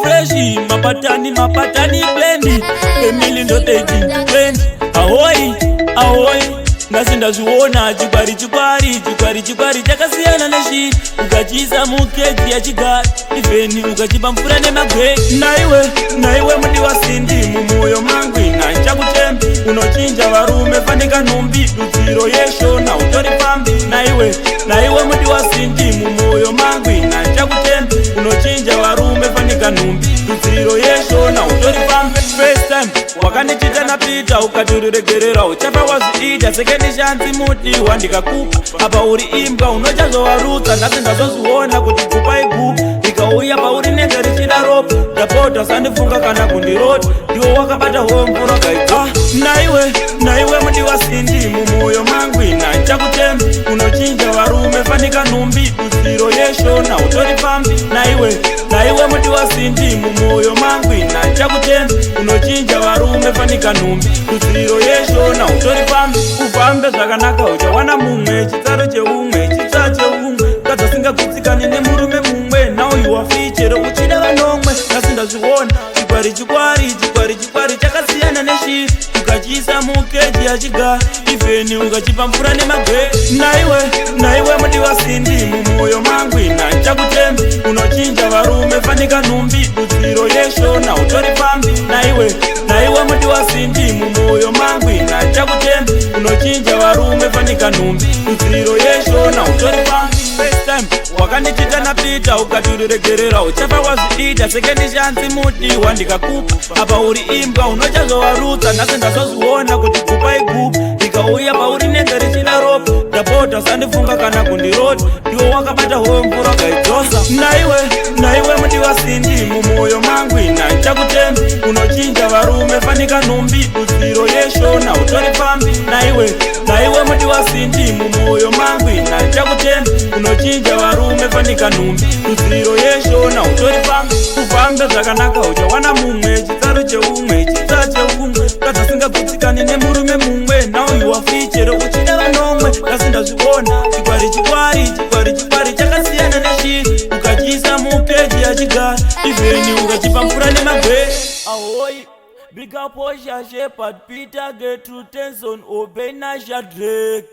freshi mapatani blendi Emily ndo taking 20 ahoy nasi ndazviona chikwari chakasiyana neshi ukachisa mukeji ya chigari ivheni ukachipa mvura nemagwe naiwe mudi wasindi mumwoyo mangu inanchakutembi unochinja varume fanika nhumbi dudziro yeshona utori pambi naiwe mudi wasindi mumwoyo mangu inanchakutembi unochinja varume fanika nhumbi dudziro yeshona utori pambi first time wakandichita napita ukaturiregerera uchafa wazviita sekendi shanzi mudiwa ndikakupa apa uri imbwa unochazovarudza ndasi ndazozviona kuti kupa igupa ikauya pauri nenge richida ropa ndapota sandifunga kana kundirota iwo wakabata homvura kaika naiwe mudi wasindi mumwoyo mangu inanchakutembi unochinja varume fanika nhumbi dudziro yeshona utori pambi naiwe mudi wasindi mumwoyo mangu inanchakutembi unochinja varume fanika nhumbi dudziro yeshona utori pambi ufambe zvakanaka uchawana mumwe chitsaro cheumwe chitsa cheumwe kadzasingagutsikani nemurume mumwe now you are feature uchida vanomwe nasindazviona chikwari chakasiyana neshi ukachiisa mukeji ya chigari ivheni ukachipa mvura nemagwe naiwe mudi wasindi mumwoyo mangu inanchakutembi unochinja varume fanika nhumbi dudziro yeshona utori pambi naiwe mudi wasindi mumwoyo mangu inanchakutembi unochinja varume fanika nhumbi dudziro yeshona utori pambi first time wakandichita napita ukaturiregerera uchafa wazviita sekendi shanzi mudiwa ndikakupa apa uri imbwa unochazovarudza nhasi ndazozviona kuti kupa igupa ikauya pauri nenge richida ropa ndapota sandifunga kana kundirota iwo wakabata homvura kaidzosa naiwe mudi wasindi mumwoyo mangu inanchakutembi unochinja varume fanika nhumbi dudziro yeshona utori pambi naiwe mudi wasindi mumwoyo mangu inanchakutembi unochinja varume fanika nhumbi dudziro yeshona utori pambi ufambe zvakanaka uchawana mumwe chitsaro cheumwe chitsa cheumwe kadzasingagutsikani nemurume mumwe now you are feature uchida vanomwe nasindazviona chikwari chakasiyana neshi ukachiisa mukeji ya chigari ivheni ukachipa mvura nemagwe ahoy big up Osha Shepherd Peter Gertrude Tenson Obey Nasha Drake